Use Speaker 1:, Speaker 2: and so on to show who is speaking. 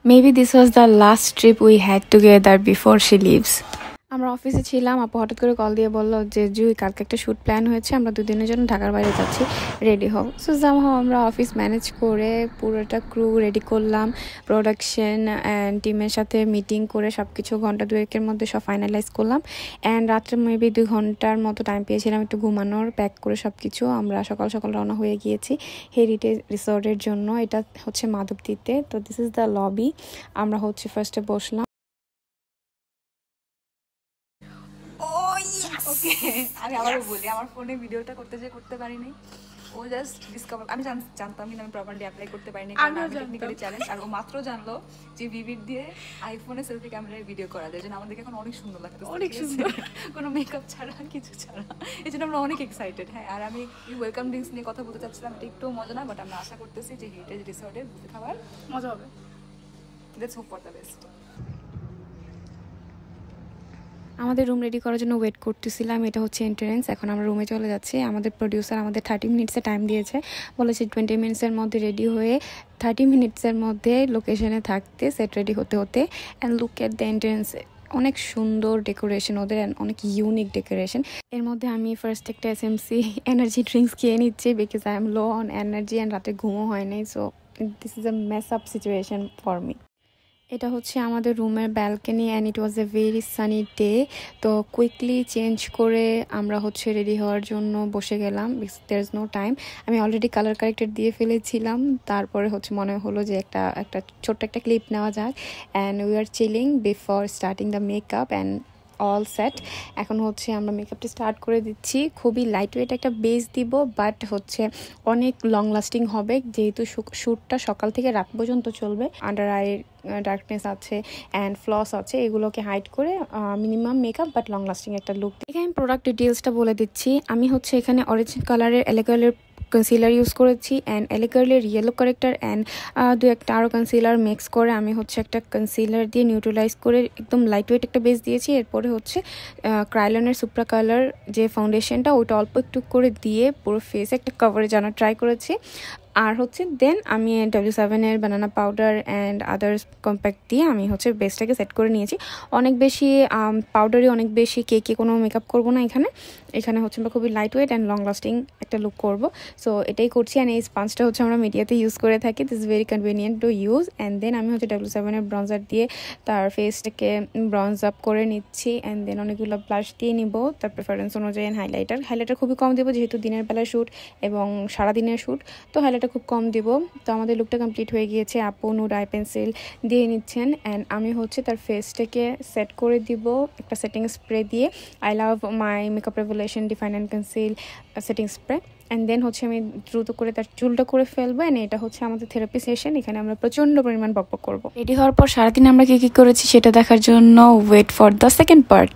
Speaker 1: Maybe this was the last trip we had together before she leaves. আমরা অফিসে ছিলাম, আপু হঠাৎ করে কল দিয়ে বললো যে জুই কালকে একটা শ্যুট প্ল্যান হয়েছে, আমরা দুদিনের জন্য ঢাকার বাইরে যাচ্ছি, রেডি হও। সো জামহাও আমরা অফিস ম্যানেজ করে পুরোটা ক্রু রেডি করলাম, প্রোডাকশন অ্যান্ড টিমের সাথে মিটিং করে সব কিছু ঘন্টা দুয়েকের মধ্যে সব ফাইনালাইজ করলাম। অ্যান্ড রাত্রে মেবি 2 ঘন্টার মতো টাইম পেয়েছিলাম একটু ঘুমানোর, প্যাক করে সব কিছু। আমরা সকাল সকাল রওনা হয়ে গিয়েছি হেরিটেজ রিসোর্টের জন্য। এটা হচ্ছে মাধবদীতে। তো দিস ইজ দ্য লবি। আমরা হচ্ছে ফার্স্টে বসলাম।
Speaker 2: ওকে, আমি আবারও বলি, আমার ফোনে ভিডিওটা করতে পারিনি। ও জাস্ট ডিসকভার, আমি জানতামই না, আমি প্রপারলি অ্যাপ্লাই করতে পারিনি, কারণ আমি টেকনিক্যালি চ্যালেঞ্জ। আর ও মাত্র জানলো যে ভিভিড দিয়ে আইফোনে সেলফি ক্যামেরায় ভিডিও করা যায়, যেন আমাদেরকে এখন অনেক সুন্দর লাগতো, অনেক সুন্দর, কোনো মেকআপ ছাড়া কিছু ছাড়া। এই জন্য আমরা অনেক এক্সাইটেড। হ্যাঁ, আর আমি ওয়েলকাম ড্রিঙ্কস নিয়ে কথা বলতে চাচ্ছিলাম, এটা একটু মজা না, বাট আমরা আশা করতেছি যে হেরিটেজ রিসোর্টের বুফে খাবার মজা হবে। Let's hope for the best.
Speaker 1: আমাদের রুম রেডি করার জন্য ওয়েট করতেছিলাম। এটা হচ্ছে এন্ট্রেন্স। এখন আমরা রুমে চলে যাচ্ছি। আমাদের প্রডিউসার আমাদের 30 মিনিটসে টাইম দিয়েছে, বলেছে 20 মিনিটসের মধ্যে রেডি হয়ে 30 মিনিটসের মধ্যে লোকেশনে থাকতে, সেট রেডি হতে হতে। And look at the entrance, অনেক সুন্দর ডেকোরেশন ওদের, অনেক ইউনিক ডেকোরেশন। এর মধ্যে আমি ফার্স্ট একটা SMC এনার্জি ড্রিঙ্কস খেয়ে নিচ্ছি, because I am low on energy and রাতে ঘুমও হয় নাই। So this is a mace up situation for me. এটা হচ্ছে আমাদের রুমের balcony and it was a very sunny day. তো কুইকলি চেঞ্জ করে আমরা হচ্ছে রেডি হওয়ার জন্য বসে গেলাম, দেয়ার ইজ নো টাইম। আমি অলরেডি কালার কারেক্টেড দিয়ে ফেলেছিলাম, তারপরে হচ্ছে মনে হলো যে একটা ছোট্ট একটা ক্লিপ নেওয়া যায়। And we are chilling before starting the makeup and all set. এখন হচ্ছে আমরা মেকআপটা স্টার্ট করে দিচ্ছি। খুবই লাইট ওয়েট একটা বেস দিব, বাট হচ্ছে অনেক লং লাস্টিং হবে, যেহেতু শ্যুটটা সকাল থেকে রাত পর্যন্ত চলবে। আন্ডার আইয়ের ডার্কনেস আছে অ্যান্ড ফ্লস আছে, এগুলোকে হাইড করে minimum makeup but long lasting একটা লুক। এখানে আমি প্রোডাক্ট ডিটেলসটা বলে দিচ্ছি। আমি হচ্ছে এখানে অরেঞ্জ কালারের এলেকালের কনসিলার ইউজ করেছি অ্যান্ড এলেকালের ইয়েলো কারেক্টার অ্যান্ড দু একটা আরও কনসিলার মিক্স করে আমি হচ্ছে একটা কনসিলার দিয়ে নিউট্রালাইজ করে একদম লাইট ওয়েট একটা বেস দিয়েছি। এরপরে হচ্ছে ক্রাইলনের সুপ্রা কালার যে ফাউন্ডেশনটা, ওইটা অল্প একটু করে দিয়ে পুরো ফেসে একটা কভারেজ আনার ট্রাই করেছি। আর হচ্ছে দেন আমি W7-এর বানানা পাউডার অ্যান্ড আদার্স কম্প্যাক্ট দিয়ে আমি হচ্ছে বেসটাকে সেট করে নিয়েছি। অনেক বেশি পাউডারই, অনেক বেশি কেকে কোনো মেকআপ করবো না এখানে হচ্ছে আমরা খুবই light weight and long lasting একটা লুক করবো। সো এটাই করছি। অ্যান্ড এই স্পঞ্জটা হচ্ছে আমরা মিডিয়াতে ইউজ করে থাকি, this is very convenient to use. And then আমি হচ্ছে W7-এর ব্রঞ্জার দিয়ে তার ফেসটাকে ব্রঞ্জ আপ করে নিচ্ছি। অ্যান্ড দেন অনেকগুলো ব্লাশ দিয়ে নিব তার প্রেফারেন্স অনুযায়ী। হাইলাইটার খুবই কম দেবো, যেহেতু দিনের বেলা শ্যুট এবং সারাদিনের শ্যুট, তো হাইলাইটার খুব কম দিব। তো আমাদের লুকটা কমপ্লিট হয়ে গিয়েছে। আপু নুড আই পেন্সিল দিয়ে নিচ্ছেন অ্যান্ড আমি হচ্ছে তার ফেসটাকে সেট করে দিব একটা সেটিং স্প্রে দিয়ে। I love my makeup revolution define and conceal setting spray. And then হচ্ছে আমি দ্রুত করে তার চুলটা করে ফেলবো। অ্যান্ড এটা হচ্ছে আমাদের থেরাপি সেশন, এখানে আমরা প্রচণ্ড পরিমাণ বকবক করবো। রেডি হওয়ার পর সারাদিন আমরা কী করেছি সেটা দেখার জন্য wait for the second part.